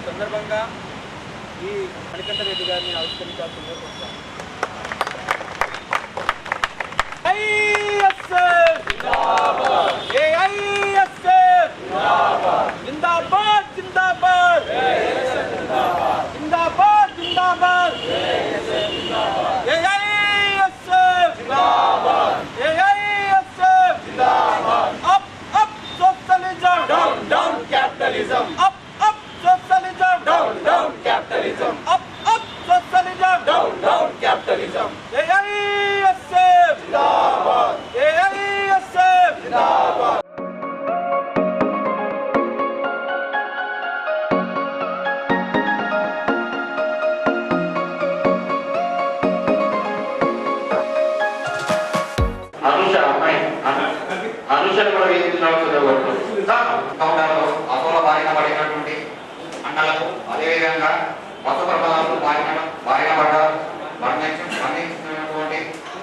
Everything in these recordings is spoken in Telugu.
సందర్భంగా ఈ మణికంఠ రెడ్డి గారిని ఆవిష్కరించాల్సిందే కోరుతాం. జిందాబాద్ జిందాబాద్ జిందాబాద్ జిందాబాద్ up up socialism down down capitalism up up socialism down down capitalism up up socialism down down capitalism AISF జిందాబాద్ ఏఐఎస్ఎఫ్ జిందాబాద్. అనుషను కూడా అసోల బారిన పడినటువంటి అన్నలకు, అదేవిధంగా కొత్త ప్రమాదాలకు బారిన పడ్డారు మరణించినటువంటి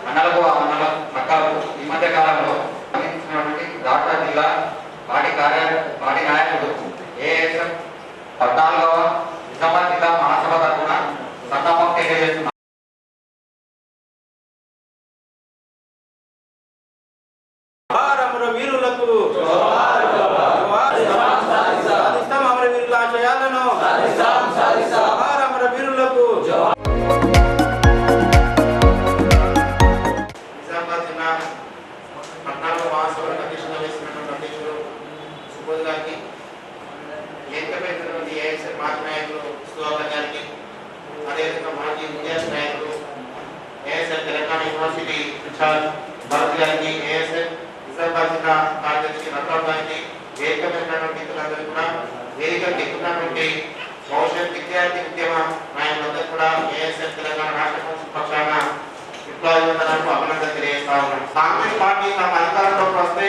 అన్నలకు, ఆ అన్నల పక్కలకు ఈ మధ్య కాలంలో మరణించినటువంటి రాష్ట్ర జిల్లా పార్టీ నాయకుడు ఏఎస్ఎఫ్ 14వ నిజామాబాద్ జిల్లా మహాసభ తరఫున సంతాపం తెలియజేస్తున్నారు. వీరులకు సాధిస్తాం, అమరవీరుల ఆశయాలను అమర వీరులకు. నిజామాబాద్ జిల్లా 14వ మహాసభ అధ్యక్షత వహిస్తున్నటువంటి అధ్యక్షుడు సుబోధ్ గారికి, ఏకమైనటువంటి ఏఎస్ఎఫ్ మాజీ నాయకులు సుధాకర్ గారికి, అదేవిధంగా మాజీ ఇండియన్ నాయకులు ASF Telangana university incharge Bharat గారికి, ఏఎస్ఎఫ్ నిజామాబాద్ జిల్లా కార్యదర్శి రత్నాథ్ గారికి, వేదికమైనటువంటి ఇతరులందరూ కూడా, వేదికకు ఎక్కుతున్నటువంటి భవిష్యత్ విద్యార్థి ఉద్యమ నాయకులందరూ కూడా ఏఎస్ఎఫ్ తెలంగాణ రాష్ట్ర కౌన్సిల్ పక్షాన విప్లవాభివందనాలను అభినందన తెలియజేస్తా ఉన్నాం. కాంగ్రెస్ పార్టీ తమ అధికారంలోకి వస్తే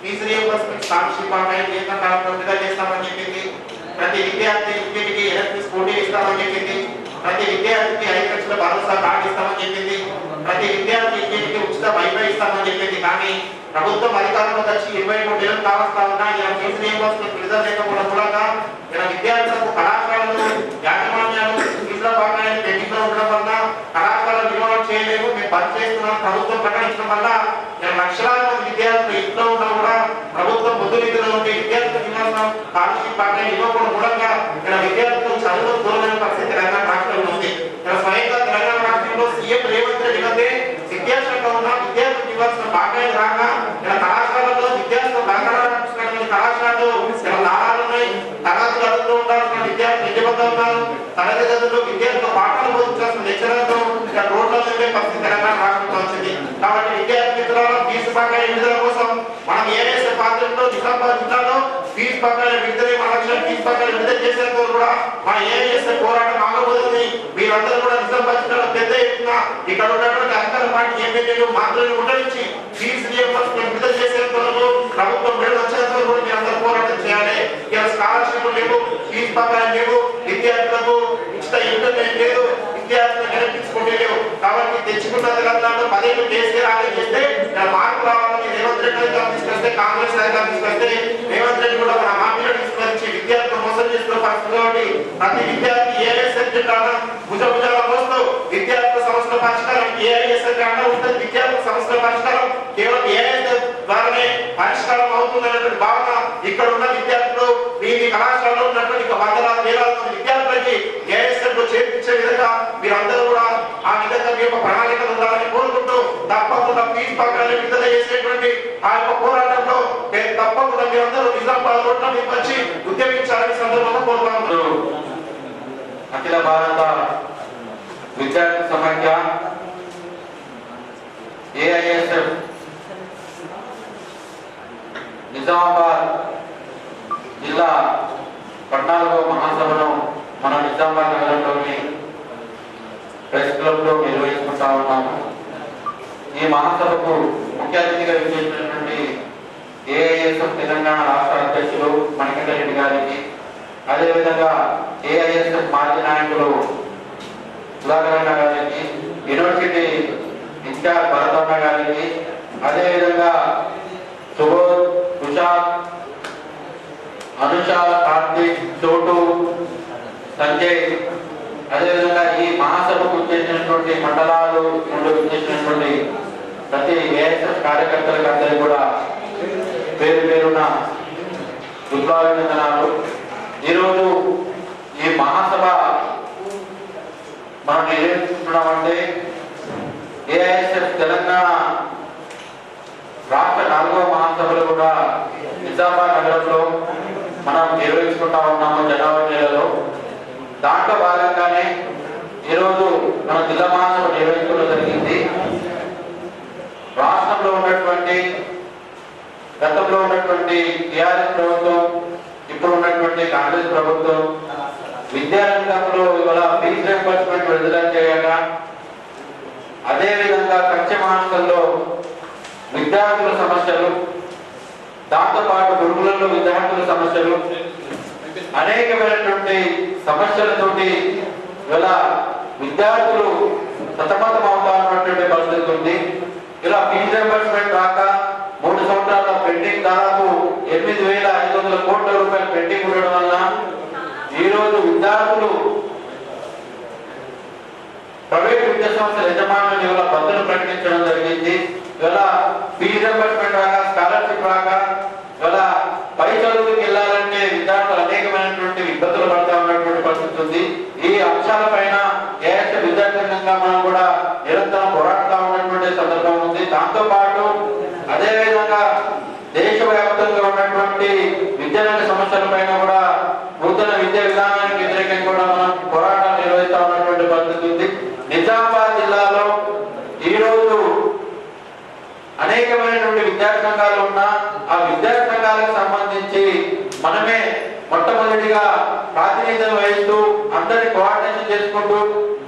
ఫీజు రీయింబర్స్మెంట్ సాంక్షికంగా కేంద్ర ప్రభుత్వం విడుదల చేస్తామని చెప్పింది. ప్రతి విద్యార్థి ఇంటికి ఎలక్ట్రిక్ స్కూటీ ఇస్తామని చెప్పింది. ప్రతి విద్యార్థికి 5 లక్షల భరోసా కార్డు ఇస్తామని చెప్పింది. ప్రతి విద్యార్థి ఇంటికి ఉచిత వైఫై ఇస్తామని చెప్పింది. కానీ ప్రభుత్వం అధికారంలోకి వచ్చి 23 నెలలు కావస్తా ఉన్నా ఇలా ఫీజు రీయింబర్స్మెంట్ విడుదల లేకపోవడం మూలంగా ఇలా విద్యార్థులకు కళాశాలలు యాజమాన్యాలు ఫీజుల భాగాన్ని పెండింగ్ లో ఉండడం వల్ల కళాశాలలు నిర్మాణం చేయలేము, మేము బంద్ చేస్తున్నాం ప్రభుత్వం ప్రకటించడం వల్ల ఇలా లక్షలాది మంది విద్యార్థులు ఇంట్లో ఉన్నా కూడా ప్రభుత్వం పొద్దు నిధుల నుండి విద్యార్థుల నివాసం స్కాలర్షిప్ భాగాన్ని ఇవ్వకపోవడం మూలంగా ఇలా విద్యార్థులు చదువు దూరమైన పరిస్థితి తెలంగాణ రాష్ట్రంలో ఉంది. ఇలా స్వయంగా తెలంగాణ రాష్ట్రంలో సీఎం రేవంత్ రెడ్డి వద్దే విద్యాశాఖ ఉన్న విద్యార్థులకు ఇవ్వాల్సిన భాగాన్ని రాక ఇలా కళాశాలలో విద్యార్థులు కళాశాలలో ఇలా లాభాలు ఉన్నాయి, తరగతులు అడుగుతూ ఉండాల్సిన విద్యార్థులు నిజబద్ధం ఉన్నారు, తరగతి గదుల్లో విద్యార్థులు పాఠాలు బోధించాల్సిన లెక్చరర్లు ఇలా రోడ్ల మీద పరిస్థితి తెలంగాణ రాష్ట్రంలో వచ్చింది. కాబట్టి విద్యార్థి మిత్రుల ఫీజు బకాయి విడుదల కోసం మనం ఏఎస్ఎఫ్ పాత్రలో నిజామాబాద్ జిల్లాలో ఫీజు బకాయిల విడుదల 1 లక్షల ఫీజు బకాయిలు విడుదల చేసేందుకు కూడా మన ఏఎస్ఎఫ్ పోరాటం ఆగబోతుంది. మీరందరూ కూడా నిజామాబాద్ జిల్లాలో పెద్ద ఎత్తున ఇక్కడ ఉన్నటువంటి అధికార పార్టీ ఎమ్మెల్యేలు మంత్రులను ఉండనిచ్చి ఫీజు రీయింబర్స్మెంట్ విడుదల చేసేందుకు ప్రభుత్వం విడుదల వచ్చేందుకు కూడా మీరందరూ పోరాటం చేయాలి. ఇలా స్కాలర్షిప్ లేవు, ఫీజు బకాయిలు లేవు, విద్యార్థులకు ఉచిత ఇంటర్నెట్ లేదు, విద్యార్థులకు ఎలక్ట్రిక్ స్కూటీ లేవు. కాబట్టి తెచ్చుకున్న తెలంగాణలో 10 ఏళ్ళు కేసీఆర్ ఆలోచిస్తే మార్పు రావాలని రేవంత్ రెడ్డి అధికారం తీసుకొస్తే, కాంగ్రెస్ అధికారం తీసుకొస్తే రేవంత్ రెడ్డి కూడా మన హామీలను తీసుకొచ్చి విద్యార్థులు మోసం చేస్తున్న పరిస్థితి. కాబట్టి ప్రతి విద్యార్థి ఏఐఎస్ఎఫ్ భుజభుజాల మోస్తూ విద్యార్థుల సమస్యల పరిష్కారం ఏఐఎస్ఎఫ్ అండ ఉంటుంది. విద్యార్థుల సమస్యల పరిష్కారం కేవలం ఏఐఎస్ఎఫ్ ద్వారానే పరిష్కారం అవుతుందనేటువంటి భావన ఇక్కడ ఉన్న విద్యార్థులు మీ కళాశాలలో ఉన్నటువంటి 100,000 వేలాది మంది విద్యార్థులకి ఏఐఎస్ఎఫ్ లో చేర్పించే విధంగా మీరందరూ కూడా ఆ విధంగా మీ యొక్క ప్రణాళికలు ఉండాలని కోరుకుంటూ తప్పకుండా ఫీజు బకాయిలు విడుదల చేసేటువంటి ఆ యొక్క పోరాటంలో తప్పకుండా మీరందరూ నిజామాబాద్ రోడ్ల మీద వచ్చి ఉద్యమించాలని సందర్భంగా కోరుకుంటున్నారు. అఖిల భారత విద్యార్థి సమాఖ్య ఏఐఎస్ఎఫ్ నిజామాబాద్ జిల్లా 14వ మహాసభను మన నిజామాబాద్ నగరంలోని ప్రెస్ క్లబ్ లో నిర్వహించుకుంటా ఉన్నాము. ఈ మహాసభకు ముఖ్య అతిథిగా విచ్చేసినటువంటి ఏఐఎస్ఎఫ్ తెలంగాణ రాష్ట్ర అధ్యక్షులు మణికంఠ రెడ్డి గారికి, అదేవిధంగా ఏఐఎస్ఎఫ్ మాజీ నాయకులు సుధాకర్ గారికి, యూనివర్సిటీ ఇన్ఛార్జ్ భరత్ గారికి, అదేవిధంగా సుబోధ్, కుషాల్, అనుష, కార్తీక్, చోటు, సంజయ్, అదేవిధంగా ఈ మహాసభకు చేసినటువంటి మండలాలు నుండి చేసినటువంటి ప్రతి ఏఎస్ఎఫ్ కార్యకర్తలకు అందరికీ కూడా పేరు పేరున శుభాభినందనాలు. ఈరోజు ఈ మహాసభ మనం నిర్వహిస్తున్నామంటే ఏఐఎస్ఎఫ్ తెలంగాణ రాష్ట్ర 4వ మహాసభలు కూడా నిజామాబాద్ నగరంలో మనం నిర్వహించుకుంటా ఉన్నాము జనవరి నెలలో. దాంట్లో భాగంగానే ఈరోజు మన జిల్లా మహాసభ నిర్వహించడం జరిగింది. రాష్ట్రంలో ఉన్నటువంటి గతంలో ఉన్నటువంటి టీఆర్ఎస్ ప్రభుత్వం, ఇప్పుడు ఉన్నటువంటి కాంగ్రెస్ ప్రభుత్వం విద్యారంగంలో ఇవాళ ఫీజు రీయింబర్స్మెంట్ విడుదల చేయగా, అదేవిధంగా కక్ష హాస్టల్లో విద్యార్థుల సమస్యలు, దాంతోపాటు గురుకులలో విద్యార్థుల సమస్యలు, అనేకమైనటువంటి సమస్యలతోటి ఇవాళ విద్యార్థులు సతమతం అవుతా ఉన్నటువంటి పరిస్థితి ఉంది. ఇలా ఫీజు రీయింబర్స్మెంట్ రాక 3 సంవత్సరాల పెండింగ్, దాదాపు 8,500 కోట్ల రూపాయలు పెండింగ్ ఉండడం వల్ల ఈరోజు విద్యార్థులు ప్రైవేట్ విద్యా సంస్థల యజమానులు ఇవాళ బంద్ను ప్రకటించడం జరిగింది. ఇవాళ ఫీజు రీయింబర్స్మెంట్ రాక, స్కాలర్షిప్ రాక ఇవాళ పై చదువులకు వెళ్ళాలంటే విద్యార్థులు అనేకమైనటువంటి ఇబ్బందులు పడుతూ ఉన్నటువంటి పరిస్థితి ఉంది. ఈ అంశాలపైన ఏఎస్ఎఫ్ విద్యార్థంగా మనం కూడా నిరంతరం పోరాడుతూ ఉన్నటువంటి సందర్భం ఉంది. దాంతో పాటు అదేవిధంగా దేశవ్యాప్తంగా ఉన్నటువంటి విద్యారంగ సమస్యలపైన కూడా నూతన విద్యా విధానానికి వ్యతిరేకంగా కూడా మనం పోరాటాలు నిర్వహిస్తూ ఉన్నటువంటి పరిస్థితి ఉంది. నిజామాబాద్ జిల్లాలో ఈరోజు అనేకమైనటువంటి విద్యార్థి సంఘాలు ఉన్నా ఆ విద్యార్థి సంఘాలకు సంబంధించి మనమే మొట్టమొదటిగా ప్రాతినిధ్యం వహిస్తూ అందరినీ కోఆర్డినేషన్ చేసుకుంటూ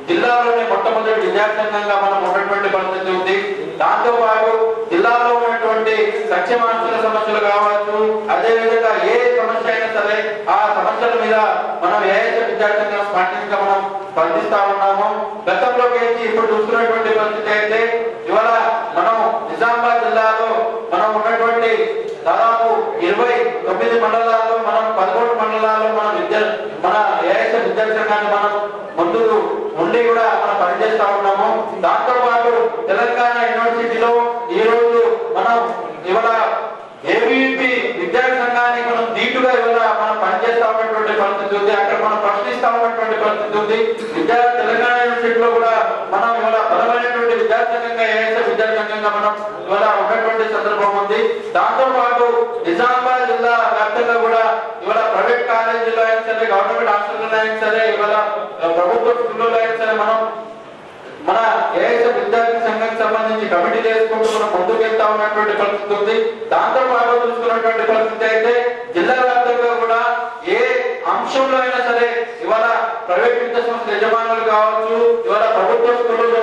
జిల్లాలోనే మొట్టమొదటి విద్యార్థి సంఘంగా మనం ఉన్నటువంటి పరిస్థితి ఉంది. దాంతో పాటు జిల్లాలో ఉన్నటువంటి సంక్షేమాంశాల సమస్యలు కావచ్చు, అదేవిధంగా ఏ సమస్య అయినా సరే ఆ సమస్యల మీద మనం ఏఎస్ఎఫ్ విద్యార్థి పార్టీగా మనం స్పందిస్తా ఉన్నాము. గతంలో ఇప్పుడు చూస్తున్నటువంటి పరిస్థితి అయితే ఇవాళ మనం నిజామాబాద్ జిల్లాలో మనం ఉన్నటువంటి దాదాపు 29 మండలాల్లో మనం 11 మండలాల్లో మన ఏఎస్ఎఫ్ విద్యార్థి సంఘాన్ని మనం ముందు ఉండి కూడా మనం పనిచేస్తా ఉన్నాము. దాంతో పాటు తెలంగాణ యూనివర్సిటీలో ఈ రోజు మనం ఇవాళ ఏబీవీపీ విద్యార్థి సంఘాన్ని మనం దీటుగా ఇవాళ మనం పనిచేస్తా ఉన్నటువంటి పరిస్థితి ఉంది. అక్కడ మనం ప్రశ్నిస్తా ఉన్నటువంటి పరిస్థితి ఉంది. తెలంగాణ యూనివర్సిటీలో కూడా మనం ఇవాళ బలమైనటువంటి విద్యార్థి సంఘంగా ఏఎస్ఎఫ్ విద్యార్థి సంఘంగా మనం ఇవాళ ఉన్నటువంటి సందర్భం ఉంది. దాంతో పాటు నిజామాబాద్ జిల్లా వ్యాప్తంగా కూడా ఇవాళ ప్రైవేట్ కాలేజీలో అయినా సరే, గవర్నమెంట్ హాస్పిటల్లో అయినా సరే, ఇవాళ ప్రభుత్వ స్కూల్లో అయినా సరే మనం మన ఏఎస్ఎఫ్ విద్యార్థి సంఘానికి సంబంధించి కమిటీ చేసుకుంటూ మనం ముందుకు వెళ్తా ఉన్నటువంటి పరిస్థితి ఉంది. దాంతో పాటు చూసుకున్నటువంటి పరిస్థితి అయితే జిల్లా వ్యాప్తంగా కూడా ఏ అంశంలో అయినా సరే ఇవాళ ప్రైవేట్ విద్యా సంస్థ యజమానులు కావచ్చు, ఇవాళ ప్రభుత్వ స్కూల్లో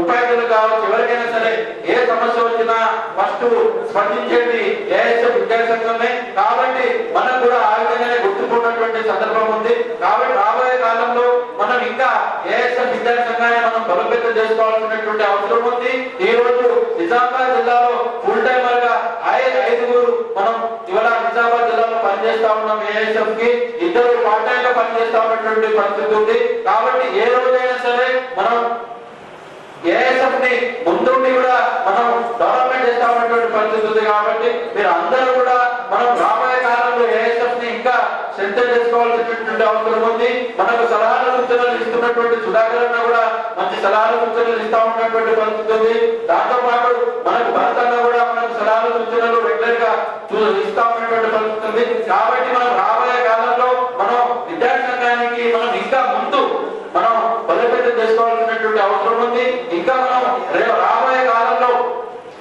ఉపాధ్యాయులు కావచ్చు, ఎవరికైనా సరే ఏ సమస్య వచ్చినా ఫస్ట్ స్పందించేది ఏఎస్ఎఫ్ విద్యార్థి సంఘమే. కాబట్టి మనం కూడా ఆ విధంగానే గుర్తుకున్నటువంటి సందర్భం ఉంది. కాబట్టి రాబోయే కాలంలో మనం ఇంకా ఏఎస్ఎఫ్ విద్యార్థి సంఘాన్ని మనం బలోపేతం చేసుకోవాల్సినటువంటి అవసరం ఉంది. ఈ రోజు నిజామాబాద్ జిల్లాలో ఫుల్ టైమర్ గా 5 మనం ఇవాళ నిజామాబాద్ జిల్లాలో పనిచేస్తా ఉన్నాం. ఏఎస్ఎఫ్ కి 2 పార్ట్ టైం గా పనిచేస్తా ఉన్నటువంటి పరిస్థితి ఉంది. కాబట్టి ఏ రోజైనా సరే మనం ఏఎస్ఎఫ్ ని ముందుండి కూడా మనం డెవలప్మెంట్ చేస్తా ఉన్నటువంటి పరిస్థితి ఉంది. కాబట్టి మీరు అందరూ కూడా మనం రాబోయే కాలంలో ఏఎస్ఎఫ్ ని ఇంకా స్ట్రెంథెన్ చేసుకోవాల్సినటువంటి అవసరం ఉంది. మనకు సలహాలు సూచనలు ఇస్తున్నటువంటి సుధాకర్ అన్న కూడా మంచి సలహాలు సూచనలు ఇస్తా ఉన్నటువంటి పరిస్థితి ఉంది. దాంతో పాటు మనకు భరత్ అన్న కూడా మనకు సలహాలు సూచనలు రెగ్యులర్ గా ఇస్తా ఉన్నటువంటి పరిస్థితి ఉంది. కాబట్టి మనం రాబోయే కాలంలో మనం విద్యార్థి సంఘానికి మనం ఇంకా ముందు మనం బలోపేతం చేసుకోవాల్సినటువంటి అవసరం ఉంది. ఇంకా మనం రాబోయే కాలంలో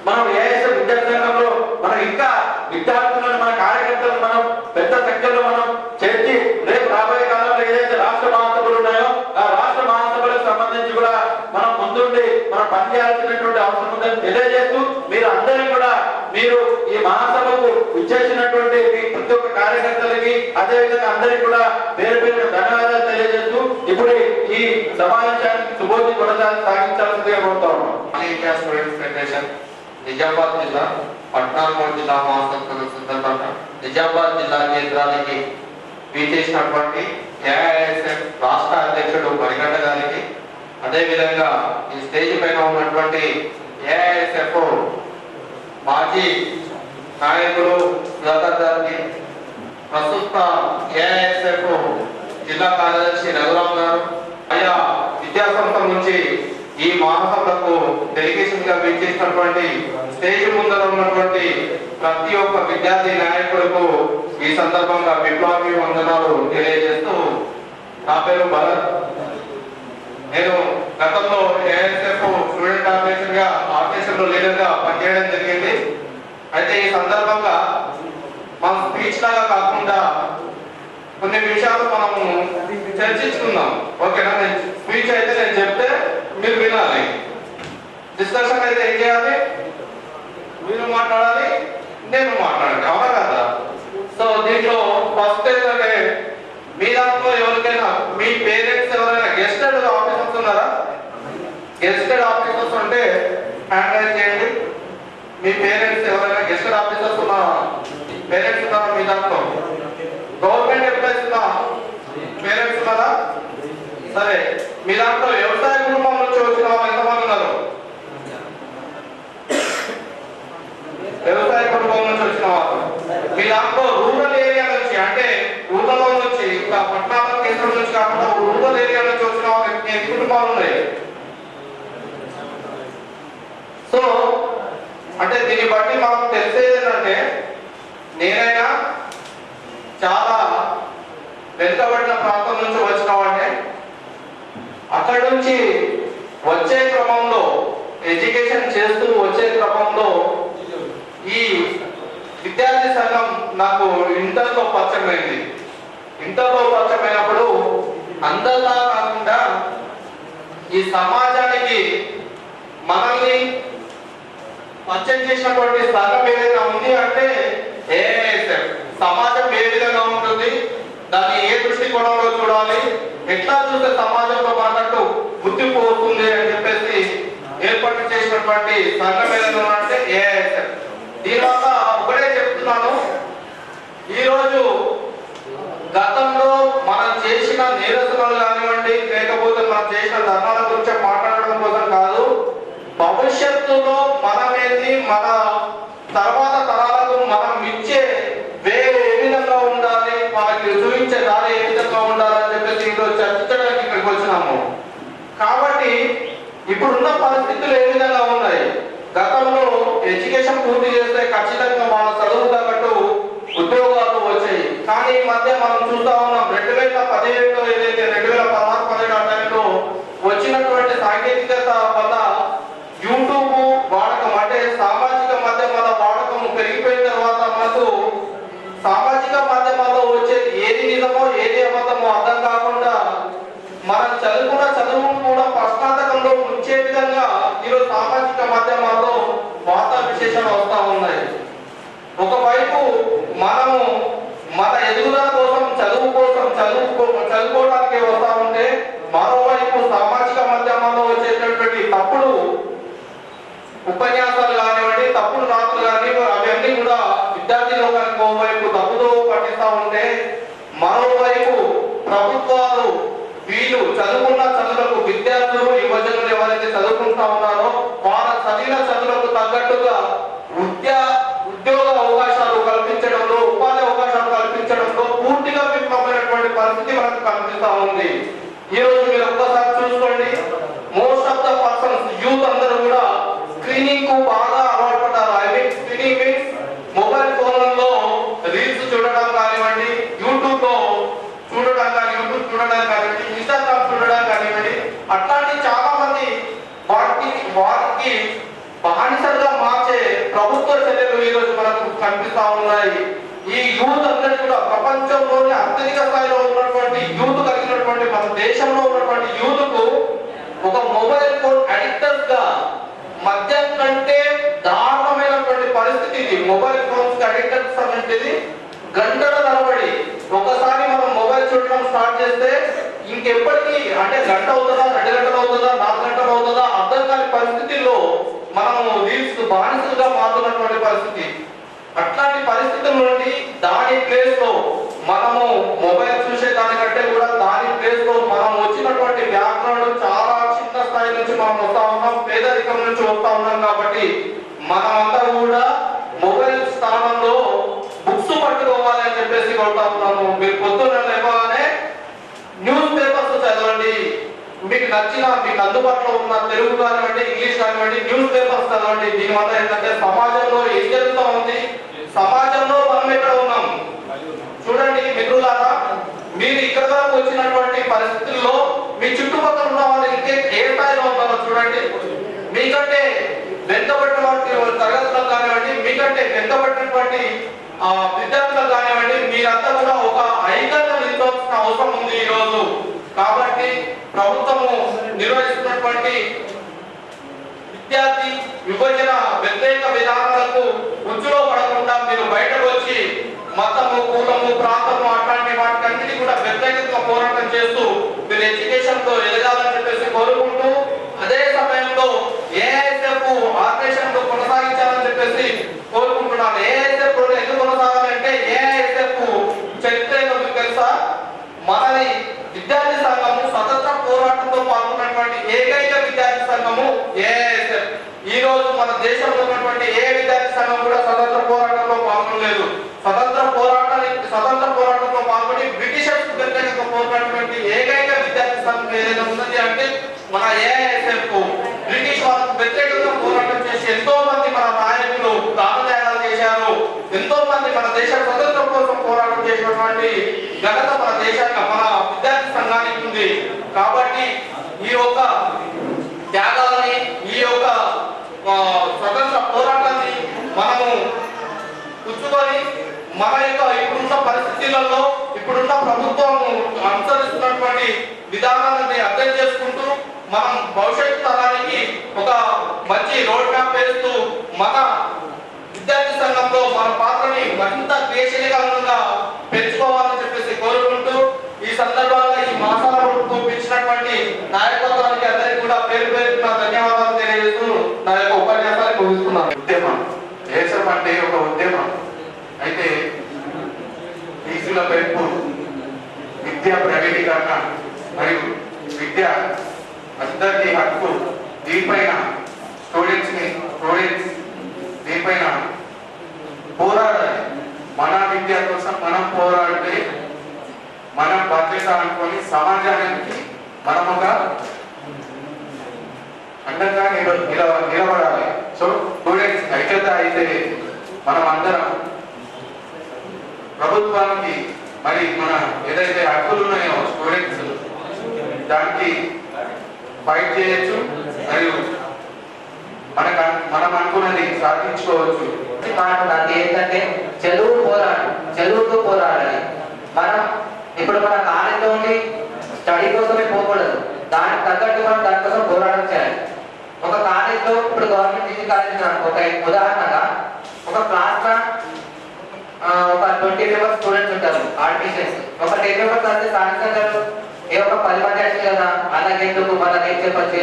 మనం ఏఎస్ఎఫ్ విద్యార్థి సంఘంలో మనం ఇంకా విద్యార్థులను, మన కార్యకర్తలను మనం పెద్ద సంఖ్యలో మనం చేర్చి రేపు రాబోయే కాలంలో ఏదైతే రాష్ట్ర మహాసభలు ఉన్నాయో ఆ రాష్ట్ర మహాసభలకు సంబంధించి కూడా మనం ముందుండి మనం పనిచేయాల్సినటువంటి అవసరం ఉందని తెలియజేస్తూ మీరు అందరూ కూడా మీరు ఈ మహాసభకు ఇచ్చేసినటువంటి మీ ప్రతి ఒక్క కార్యకర్తలకి అదేవిధంగా అందరికీ కూడా పేరు పేరు ధన్యవాదాలు తెలియజేస్తూ ఇప్పుడు ఈ సమావేశానికి శుభోదయం కొనసాగించాల్సిందిగా కోరుతా ఉన్నాం. స్టూడెంట్స్ ఫెడరేషన్ నిజామాబాద్ జిల్లా 14వ జిల్లా మహాసంస్థల సందర్భంగా నిజామాబాద్ జిల్లా కేంద్రానికి విచ్చేసినటువంటి ఏఐఎస్ఎఫ్ రాష్ట్ర అధ్యక్షుడు మణికంఠ గారికి, అదేవిధంగా ఈ స్టేజ్ పైన ఉన్నటువంటి ఏఐఎస్ఎఫ్ మాజీ నాయకులు సుధాకర్ గారికి, ప్రస్తుత ఏఐఎస్ఎఫ్ జిల్లా కార్యదర్శి రఘురామ్ గారు, ఆయా విద్యాసంస్థల నుంచి ఈ మహాసభలకు డెలిగేషన్ గా విచ్చేసినటువంటి స్టేజ్ ముందర ఉన్నటువంటి ప్రతి ఒక్క విద్యార్థి నాయకులకు ఈ సందర్భంగా విప్లవీ వందనాలు తెలియజేస్తూ, నా పేరు భరత్. నేను గతంలో ఏఎస్ఎఫ్ స్టూడెంట్ ఆర్గనైజేషన్ లో లీడర్ గా పనిచేయడం జరిగింది. అయితే ఈ సందర్భంగా మన స్పీచ్ లాగా కాకుండా కొన్ని విషయాలు మనము చర్చించుకుందాం. ఓకేనా? స్పీచ్ అయితే నేను చెప్తే మీరు వినాలి, డిస్కషన్ అయితే ఏం చేయాలి, మీరు మాట్లాడాలి, నేను మాట్లాడాలి, అవునా కదా? సో దీంట్లో ఫస్ట్ ఏంటంటే, మీ దాంట్లో ఎవరికైనా మీ పేరెంట్స్ ఎవరైనా గెస్టెడ్ ఆఫీసర్స్ ఉన్నారా? గెస్టెడ్ ఆఫీసర్స్ ఉంటే హ్యాండ్ రైజ్ చేయండి. మీ పేరెంట్స్ ఎవరైనా గెస్టెడ్ ఆఫీసర్స్ ఉన్నారా? పేరెంట్స్ ఉన్నారా మీ దాంట్లో? గవర్నమెంట్ ఎంప్లాయీస్ ఉన్నా పేరెంట్స్ ఉన్నారా? సరే, మీ దాంట్లో వ్యవసాయ కుటుంబం నుంచి వచ్చిన వాళ్ళు ఎంతమంది ఉన్నారు? వ్యవసాయ కుటుంబం నుంచి వచ్చిన వాళ్ళు. మీ దాంట్లో రూరల్ ఏరియా నుంచి, అంటే ఊళ్ళలో నుంచి, ఇంకా పట్టణాల కేంద్రం నుంచి కాకుండా రూరల్ ఏరియా నుంచి వచ్చిన వాళ్ళకి ఎన్ని కుటుంబాలు ఉన్నాయి? సో అంటే దీన్ని బట్టి మాకు తెలిసేది ఏంటంటే, నేనైనా చాలా వెనుకబడిన ప్రాంతం నుంచి వచ్చిన వాడిని. అక్కడి నుంచి వచ్చే క్రమంలో, ఎడ్యుకేషన్ చేస్తూ వచ్చే క్రమంలో ఈ విద్యార్థి సంఘం నాకు ఇంటర్లో పరిచయమైంది. ఇంటర్లో పరిచయమైనప్పుడు అందరిలా కాకుండా ఈ సమాజానికి మనల్ని పరిచయం చేసినటువంటి సంఘం ఏదైనా ఉంది అంటే ఏఐఎస్ఎఫ్. సమాజం ఏ విధంగా ఉంటుంది, దాన్ని ఏ దృష్టికోణంలో చూడాలి, ఎట్లా చూస్తే సమాజంలో మనకంటూ గుర్తింపు వస్తుంది అని చెప్పేసి ఏర్పాటు చేసినటువంటి సంఘం ఏదైనా అంటే ఏఐఎస్ఎఫ్. దీనివల్ల ఒకటే చెప్తున్నాను, ఈరోజు గతంలో మనం చేసిన నిరసనలు కానివ్వండి, లేకపోతే మనం చేసిన ధర్నాల గురించి మాట్లాడడం కోసం కాదు, భవిష్యత్తులో మనమేంది, మన తర్వాత తరాలకు మనం ఇచ్చే వేరే ఏ విధంగా ఉండాలి, వాళ్ళకి చూపించే దారి ఏ విధంగా ఉండాలని చెప్పేసి ఈరోజు చర్చించడానికి ఇక్కడికి వచ్చినాము. కాబట్టి ఇప్పుడున్న పరిస్థితులు ఏ విధంగా ఉన్నాయి? గతంలో ఎడ్యుకేషన్ పూర్తి చేస్తే ఖచ్చితంగా వాళ్ళ చదువు తగ్గట్టు ఉద్యోగాలు వచ్చాయి. కానీ ఈ మధ్య మనం చూస్తా ఉన్నాం, 2015లో ఏదైతే 2016-17 ఆ టైంలో వచ్చినటువంటి సాంకేతికత వల్ల యూట్యూబ్ వాడకం, అంటే సామాజిక మాధ్యమాల వాడకం పెరిగిపోయిన తర్వాత మనకు సామాజిక మాధ్యమాల్లో వచ్చేది ఏది నిజమో ఏది అబద్ధమో అర్థం కాకుండా మనం చదువుకున్న చదువును కూడా ప్రశ్నార్థకంలో ఉంచే విధంగా ఈరోజు సామాజిక మాధ్యమాల్లో వార్తా విశేషాలు వస్తూ ఉన్నాయి. ఒకవైపు మనము మన ఎదుగుదల కోసం చదువుకోవడానికి వస్తా ఉంటే, మరోవైపు సామాజిక మాధ్యమాల్లో వచ్చేటటువంటి తప్పుడు ఉపన్యాసాలు కానివ్వండి, తప్పుడు రాతలు కానీ అవన్నీ కూడా విద్యార్థి లోకానికి ఓవైపు తప్పుదో పట్టిస్తా ఉంటే, మరోవైపు ప్రభుత్వాలు వీళ్ళు చదువుకున్న చదువులకు విద్యార్థులు యువజనులు ఎవరైతే చదువుకుంటా ఉన్నారో వాళ్ళ చదివిన చదువులకు తగ్గట్టుగా ఉద్యోగ అవకాశాలు కల్పించడంలో, ఉపాధి అవకాశాలు కల్పించడంలో పూర్తిగా విఫలమైనటువంటి పరిస్థితి మనకు కనిపిస్తా ఉంది. ఈ రోజు మీరు ఒక్కసారి చూసుకోండి, most of the persons, youth అందరూ కూడా స్క్రీనింగ్ కు బాగా అలవాటు పడ్డారు. I mean screening means mobile ఫోన్లలో రీల్స్ చూడడం కానివ్వండి, యూట్యూబ్ లో చూడడం కానివ్వండి, ఇన్స్టాగ్రామ్ చూడడం కానివ్వండి, అట్లాంటి చాలా మంది వాటికి బానిసలుగా మార్చే ప్రభుత్వ చర్యలు ఈ రోజు మనకు కనిపిస్తా ఉన్నాయి. ఈ యూత్ అందరికీ కూడా ప్రపంచంలోనే అత్యధిక స్థాయిలో ఉన్నటువంటి యూత్ కలిగినటువంటి మన దేశంలో ఉన్నటువంటి యూత్ కు ఒక మొబైల్ ఫోన్ అడిక్టర్స్ గా, మద్యం కంటే దారుణమైనటువంటి పరిస్థితి ఇది. మొబైల్ ఫోన్స్ అడిక్టర్స్ అనేది గంటల తరబడి, ఒకసారి మనం మొబైల్ చూడడం స్టార్ట్ చేస్తే ఇంకెప్పటికీ, అంటే గంట అవుతుందా, 2 గంటలు అవుతుందా, 4 గంటలు అవుతుందా అర్థం కాని పరిస్థితుల్లో మనము రీల్స్ బానిసలుగా మారుతున్నటువంటి పరిస్థితి. అట్లాంటి పరిస్థితుల నుండి దాని ప్లేస్ లో మనము మొబైల్ చూసే దానికంటే కూడా దాని ప్లేస్ లో మనం వచ్చినటువంటి బ్యాక్గ్రౌండ్ చాలా చిన్న స్థాయి నుంచి మనం వస్తా ఉన్నాం, పేదరికం నుంచి వస్తా ఉన్నాం. కాబట్టి మనమంతా కూడా మొబైల్ స్థానంలో బుక్స్ పట్టుకోవాలి అని చెప్పేసి కొడతా ఉన్నాము. మీరు పొద్దున్న లేవగానే న్యూస్ పేపర్స్ చదవండి, మీకు నచ్చిన మీకు అందుబాటులో ఉన్న తెలుగు కానివ్వండి, ఇంగ్లీష్ కానివ్వండి, న్యూస్ పేపర్స్ చదవండి. దీనివల్ల ఏంటంటే సమాజంలో ఏం జరుగుతూ ఉంది, సమాజంలో మనం ఎక్కడ ఉన్నాం చూడండి. మిత్రులారా, మీరు ఇక్కడ వరకు వచ్చినటువంటి పరిస్థితుల్లో మీ చుట్టుపక్కల ఉన్న వాళ్ళు ఇంకే ఏ స్థాయిలో ఉన్నారో చూడండి. మీకంటే వెనుకబడిన వాటి తరగతులకు కానివ్వండి, మీకంటే వెనుకబడినటువంటి విద్యార్థులకు కానివ్వండి, మీరంతా కూడా ఒక ఐక్యంగా నిలవాల్సిన అవసరం ఉంది ఈ రోజు. కాబట్టి ప్రభుత్వము నిర్వహిస్తున్నటువంటి విద్యార్థి విభజన వ్యతిరేక విధానాలకు ఉచ్చులో పడకుండా మీరు బయటకు వచ్చి మతము, కులము, ప్రాంతము అట్లాంటి వాటికన్నిటి కూడా వ్యతిరేకంగా పోరాటం చేస్తూ మీరు ఎడ్యుకేషన్ తో ఎదగాలని చెప్పేసి కోరుకుంటూ, అదే సమయంలో ఏఐఎస్ఎఫ్ ఆపరేషన్ కొనసాగించాలని చెప్పేసి కోరుకుంటున్నాను. ఏఐఎస్ఎఫ్ ఎందుకు కొనసాగాలంటే ఏఐఎస్ఎఫ్ చరిత్ర మీకు తెలుసా? మనది విద్యార్థి సంఘము స్వతంత్ర పోరాటంలో పాల్గొన్నటువంటి ఏకైక విద్యార్థి సంఘము ఏఐఎస్ఎఫ్. ఈ రోజు మన దేశంలో ఉన్నటువంటి ఏ విద్యార్థి సంఘం కూడా స్వతంత్ర పోరాటంలో పాల్గొనలేదు. స్వతంత్ర పోరాటంలో పాల్గొని బ్రిటిషర్స్ వ్యతిరేకంగా పోరాడినటువంటి ఏకైక విద్యార్థి సంఘం ఏదైనా ఉన్నది అంటే మన ఏఐఎస్ఎఫ్. బ్రిటిష్ వాళ్ళకు వ్యతిరేకంగా పోరాటం చేసి ఎంతో మంది మన నాయకులు ప్రాణత్యాగాలు చేశారు. ఎంతో మంది మన దేశ స్వతంత్రం కోసం పోరాటం చేసినటువంటి ఘనత మన దేశానికి, మన విద్యార్థి సంఘానికి ఉంది. కాబట్టి ఈ యొక్క త్యాగాలని, ఈ యొక్క స్వతంత్ర పోరాటాన్ని మనము పుచ్చుకొని మన యొక్క ఇప్పుడున్న పరిస్థితులలో ఇప్పుడున్న ప్రభుత్వం అనుసరిస్తున్నటువంటి విధానాన్ని అర్థం చేసుకుంటూ మనం భవిష్యత్తు తరానికి ఒక మంచి రోడ్ మ్యాప్ వేస్తూ మన విద్యార్థి సంఘంలో మన పాత్రని మరింత క్రియాశీలకంగా పెంచుకోవాలని చెప్పేసి కోరుకుంటూ, ఈ సందర్భంగా ఈ మాసాల ప్రభుత్వం పిలిచినటువంటి నాయకత్వానికి అందరికీ కూడా పేరు పేరున ధన్యవాదాలు తెలియజేస్తూ నా యొక్క ఉపన్యాసాన్ని ముగిస్తున్నాను. ఉద్యమం దేశం అంటే ఒక ఉద్యమం అయితే ఫీజుల పెంపు, విద్యా ప్రైవేటీకరణ మరియు విద్య అందరికీ హక్కు, దీనిపైన స్టూడెంట్స్ దీనిపైన పోరాడాలి. మన విద్య కోసం మనం పోరాడితే మనం బాధ్యత అనుకొని సమాజానికి మనం ఒక అందంగా నిలబడాలి. సో స్టూడెంట్స్ ఐక్యత అయితే మనం అందరం ప్రభుత్వానికి మరి మన ఏదైతే హక్కులు ఉన్నాయో స్టూడెంట్స్ దానికి ఫైట్ చేయొచ్చు మరియు మనం అనుకున్నది సాధించుకోవచ్చు. అది ఏంటంటే చదువుతో పోరాడాలి. మనం ఇప్పుడు మన కాలేజీలో ఉండి స్టడీ కోసమే పోకూడదు, దానికి తగ్గట్టు మనం దానికోసం పోరాటం చేయాలి. ఒక కాలేజ్లో ఇప్పుడు గవర్నమెంట్ డిగ్రీ కాలేజ్ ఒక ఉదాహరణగా ఒక క్లాస్ లో ఒక 20 మెంబర్స్ స్టూడెంట్స్ ఉంటారు, అడ్మిషన్స్ ఒక 10 మెంబర్స్ అంటే సాధించగలరు. ఏ ఒక 10 మంది వచ్చి కదా అలాగే ఎందుకు మన చెప్పచ్చు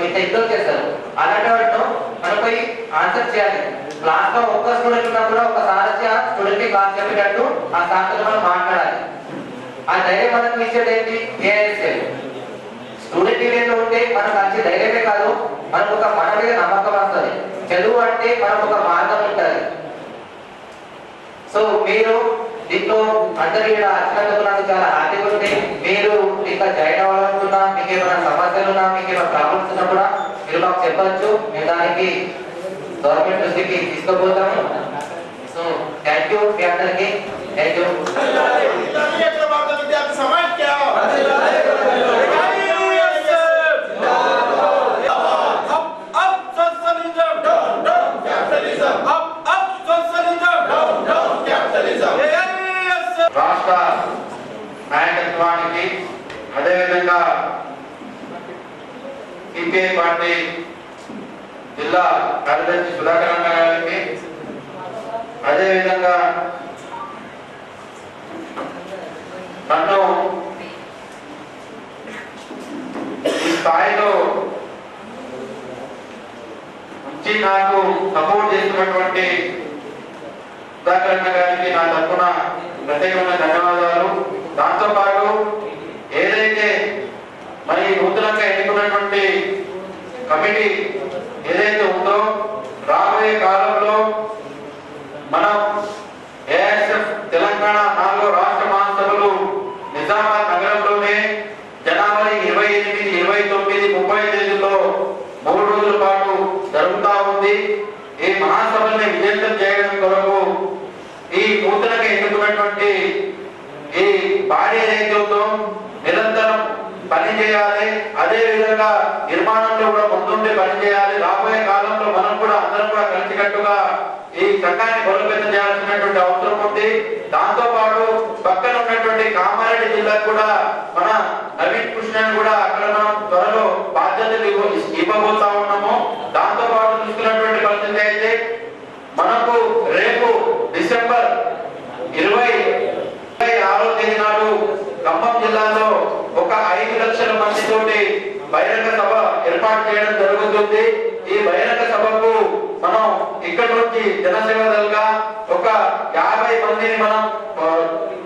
ఇంత ఇగ్నోర్ చేస్తారు. అలాంటి వాటిలో మనం పోయి ఆన్సర్ చేయాలి. క్లాస్ లో ఒక్క స్టూడెంట్ ఉన్నా కూడా ఒక సారథ్య స్టూడెంట్ కి క్లాస్ చెప్పేటట్టు ఆ సార్తో మనం మాట్లాడాలి. ఆ ధైర్యం మనకు ఇచ్చేది ఏంటి? ఏఐఎస్ఎఫ్. స్టూడెంట్ యూనియన్ లో ఉంటే మనకు మంచి ధైర్యమే కాదు, మనకు ఒక మన మీద నమ్మకం వస్తుంది. చదువు అంటే మనకు ఒక మార్గం ఉంటుంది. సో మీరు దీంట్లో అందరి అత్యంత నాకు చాలా హ్యాపీగా ఉంది. మీరు ఇంకా జాయిన్ అవ్వాలనుకున్నా, మీకు ఏమైనా సమస్యలు ఉన్నా, మీకు ఏమైనా ప్రాబ్లమ్స్ ఉన్నా కూడా మీరు మాకు చెప్పచ్చు. మేము దానికి గవర్నమెంట్ దృష్టికి తీసుకుపోతాము. సో థ్యాంక్ యూ మీ అందరికి. Thank you. రాష్ట్ర నాయకత్వానికి అదేవిధంగా సిపిఐ పార్టీ జిల్లా కార్యదర్శి సుధాకర్ అన్న గారికి, అదేవిధంగా నన్ను ఈ స్థాయిలో ఉంచి నాకు సపోర్ట్ చేస్తున్నటువంటి సుధాకర్ అన్న గారికి నా తరఫున ప్రత్యేకమైన ధన్యవాదాలు. దాంతో పాటు ఏదైతే మరి నూతనంగా ఎన్నుకున్నటువంటి కమిటీ ఏదైతే ఉందో రాబోయే కాలంలో మనం ఏఎస్ఎఫ్ తెలంగాణ 4వ రాష్ట్ర మహాసభలు నిజామాబాద్ నగరంలోనే జనవరి 28, 29, 30 తేదీల్లో 3 రోజుల పాటు జరుగుతా ఉంది. ఈ మహాసభల్ని విజయవంతం చేయడం కొరకు ఈ నూతనంగా ఎన్నుకున్నటువంటి ఈ బాడీ ఏదైతే ఉందో నిరంతరం పని చేయాలి. అదే విధంగా నిర్మాణంలో కూడా ముందుండి పని చేయాలి. రాబోయే కాలంలో మనం కూడా అందరం కూడా కలిసికట్టుగా ఈ సంఘాన్ని బలోపేతం చేయాల్సినటువంటి అవసరం ఉంది. దాంతో పాటు పక్కన ఉన్నటువంటి కామారెడ్డి జిల్లాకు కూడా మన నవీన్ కృష్ణన్ కూడా అక్కడ మనం త్వరలో బాధ్యతలు ఇవ్వబోతా ఉన్నాము. దాంతో పాటు చూసుకున్నటువంటి పరిస్థితి అయితే మనకు రేపు డిసెంబర్ 26వ తేదీ నాడు ఖమ్మం జిల్లాలో ఒక 5 లక్షల మందితోటి బహిరంగ సభ ఏర్పాటు చేయడం జరుగుతుంది. ఈ బహిరంగ సభకు మనం ఇక్కడ నుంచి జనసేవదలుగా ఒక 50 మందిని మనం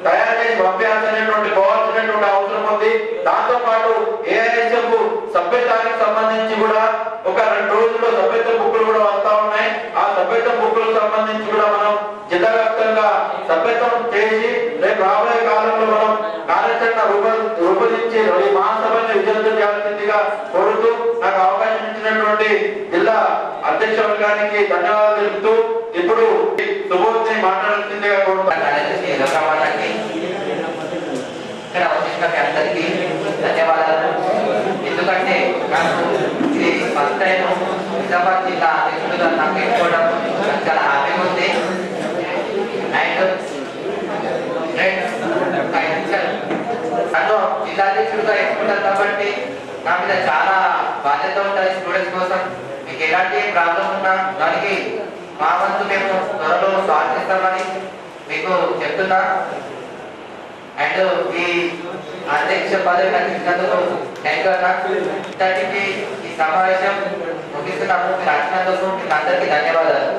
తయారు చేసి పంపించాల్సినటువంటి పోవాల్సినటువంటి అవసరం ఉంది. దాంతో పాటు ఏఐఎస్ఎఫ్ సభ్యత్వానికి సంబంధించి కూడా ఒక 2 రోజుల్లో సభ్యత్వ బుక్కులు కూడా వస్తా ఉన్నాయి. ఆ సభ్యత్వ బుక్కులకు సంబంధించి కూడా మనం జిల్లా వ్యాప్తంగా సభ్యత్వం చేసి రేపు రాబోయే కాలంలో మనం కార్యాచరణ రూపొందించి ఈ మహాసభని విజయవంతం చేయాల్సిందిగా కోరుతూ నాకు అవకాశం ఇచ్చినటువంటి జిల్లా అధ్యక్ష వర్గానికి ధన్యవాదాలు తెలుపుతూ ఇప్పుడు శుభోదయం మాట్లాడాల్సిందిగా కోరుతున్నాను. ఇక్కడ వచ్చిన మీ అందరికీ ధన్యవాదాలు. ఎందుకంటే నాకు ఇది ఫస్ట్ టైం నిజామాబాద్ జిల్లా అధ్యక్షుడుగా నాకు ఎన్నుకోవడం నాకు చాలా హ్యాపీగా ఉంది. అండ్ నన్ను జిల్లా అధ్యక్షుడిగా ఎన్నుకుంటాను కాబట్టి నా మీద చాలా బాధ్యత ఉంటుంది. స్టూడెంట్స్ కోసం మీకు ఎలాంటి ప్రాబ్లం ఉన్నా దానికి మా వంతు మేము త్వరలో సాల్వ్ చేస్తామని మీకు చెప్తున్నా. అండ్ ఈ అధ్యక్ష పదవి నాకు ఇచ్చినందుకు థ్యాంక్ యూ అన్న. ఈ సమావేశం ముగిస్తున్నాము. మీరు వచ్చినందుకు మీకు అందరికీ ధన్యవాదాలు.